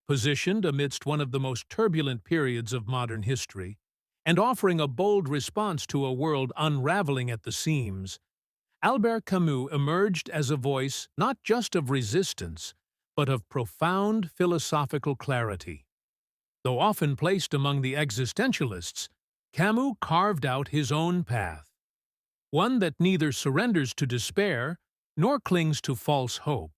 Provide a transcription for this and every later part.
Positioned amidst one of the most turbulent periods of modern history, and offering a bold response to a world unraveling at the seams, Albert Camus emerged as a voice not just of resistance, but of profound philosophical clarity. Though often placed among the existentialists, Camus carved out his own path, one that neither surrenders to despair nor clings to false hope,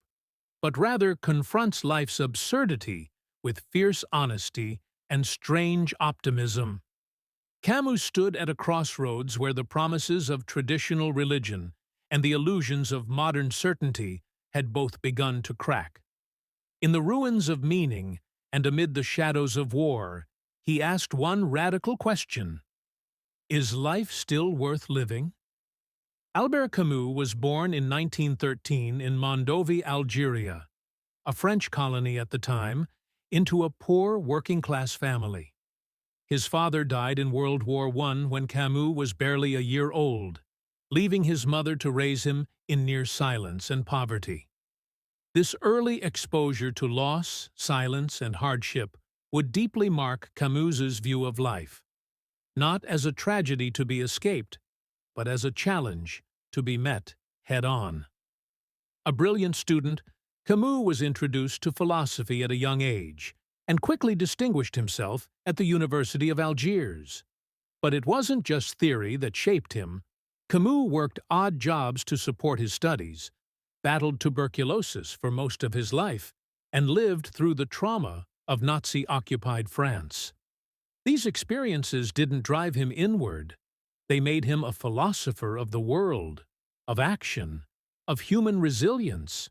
but rather confronts life's absurdity with fierce honesty and strange optimism. Camus stood at a crossroads where the promises of traditional religion and the illusions of modern certainty had both begun to crack. In the ruins of meaning and amid the shadows of war, he asked one radical question: is life still worth living? Albert Camus was born in 1913 in Mondovi, Algeria, a French colony at the time, into a poor working-class family. His father died in World War I when Camus was barely a year old, leaving his mother to raise him in near silence and poverty. This early exposure to loss, silence, and hardship would deeply mark Camus's view of life, not as a tragedy to be escaped, but as a challenge to be met head-on. A brilliant student, Camus was introduced to philosophy at a young age and quickly distinguished himself at the University of Algiers. But it wasn't just theory that shaped him. Camus worked odd jobs to support his studies, battled tuberculosis for most of his life, and lived through the trauma of Nazi-occupied France. These experiences didn't drive him inward. They made him a philosopher of the world, of action, of human resilience.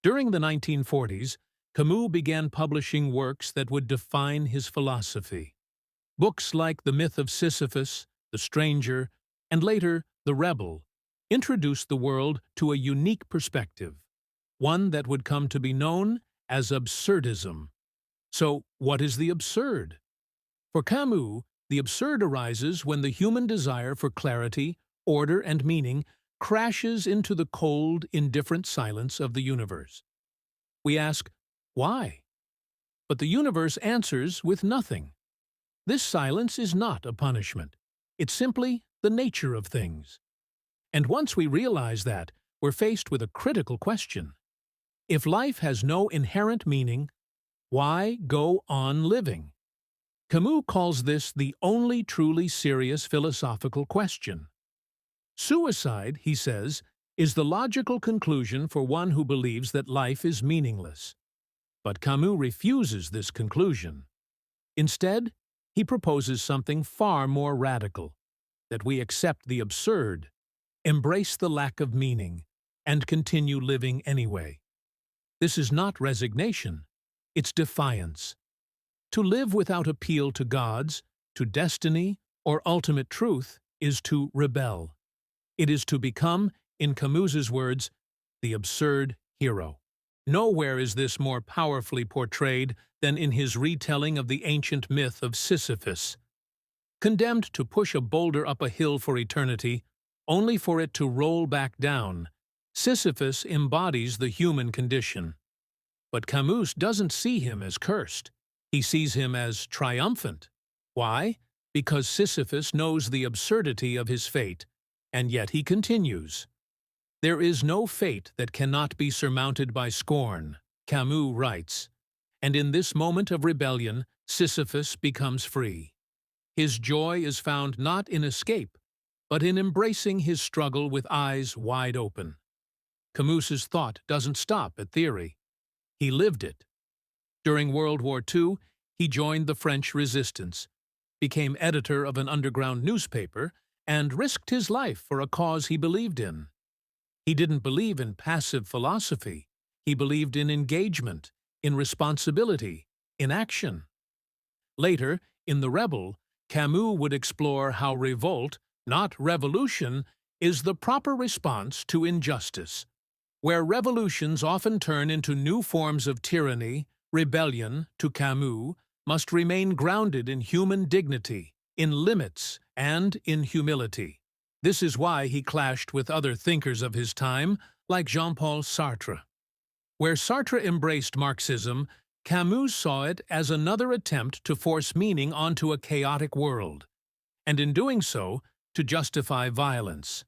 During the 1940s, Camus began publishing works that would define his philosophy. Books like The Myth of Sisyphus, The Stranger, and later The Rebel introduced the world to a unique perspective, one that would come to be known as absurdism. So, what is the absurd? For Camus, the absurd arises when the human desire for clarity, order, and meaning crashes into the cold, indifferent silence of the universe. We ask, why? But the universe answers with nothing. This silence is not a punishment. It's simply the nature of things. And once we realize that, we're faced with a critical question. If life has no inherent meaning, why go on living? Camus calls this the only truly serious philosophical question. Suicide, he says, is the logical conclusion for one who believes that life is meaningless. But Camus refuses this conclusion. Instead, he proposes something far more radical: that we accept the absurd, embrace the lack of meaning, and continue living anyway. This is not resignation, it's defiance. To live without appeal to gods, to destiny, or ultimate truth is to rebel. It is to become, in Camus's words, the absurd hero. Nowhere is this more powerfully portrayed than in his retelling of the ancient myth of Sisyphus. Condemned to push a boulder up a hill for eternity, only for it to roll back down, Sisyphus embodies the human condition. But Camus doesn't see him as cursed. He sees him as triumphant. Why? Because Sisyphus knows the absurdity of his fate, and yet he continues. There is no fate that cannot be surmounted by scorn, Camus writes, and in this moment of rebellion, Sisyphus becomes free. His joy is found not in escape, but in embracing his struggle with eyes wide open. Camus's thought doesn't stop at theory. He lived it. During World War II, he joined the French resistance, became editor of an underground newspaper, and risked his life for a cause he believed in. He didn't believe in passive philosophy. He believed in engagement, in responsibility, in action. Later, in The Rebel, Camus would explore how revolt, not revolution, is the proper response to injustice. Where revolutions often turn into new forms of tyranny, rebellion, to Camus, must remain grounded in human dignity, in limits, and in humility. This is why he clashed with other thinkers of his time, like Jean-Paul Sartre. Where Sartre embraced Marxism, Camus saw it as another attempt to force meaning onto a chaotic world, and in doing so, to justify violence.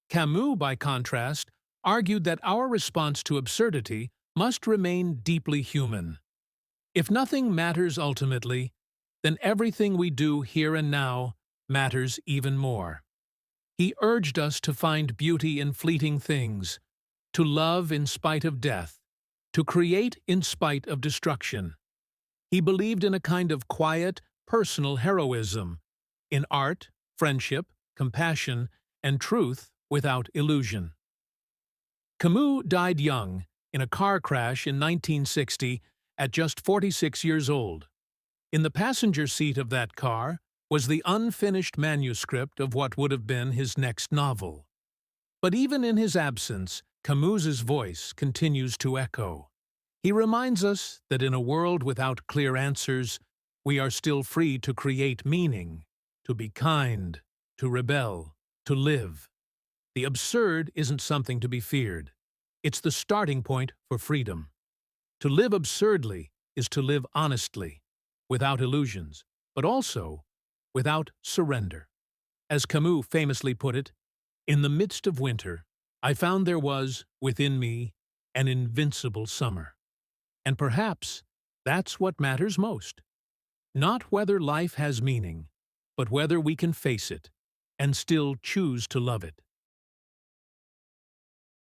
Camus, by contrast, argued that our response to absurdity must remain deeply human. If nothing matters ultimately, then everything we do here and now matters even more. He urged us to find beauty in fleeting things, to love in spite of death, to create in spite of destruction. He believed in a kind of quiet, personal heroism, in art, friendship, compassion, and truth without illusion. Camus died young, in a car crash in 1960, at just 46 years old. In the passenger seat of that car was the unfinished manuscript of what would have been his next novel. But even in his absence, Camus's voice continues to echo. He reminds us that in a world without clear answers, we are still free to create meaning, to be kind, to rebel, to live. The absurd isn't something to be feared. It's the starting point for freedom. To live absurdly is to live honestly, without illusions, but also without surrender. As Camus famously put it, "In the midst of winter, I found there was, within me, an invincible summer." And perhaps that's what matters most. Not whether life has meaning, but whether we can face it and still choose to love it.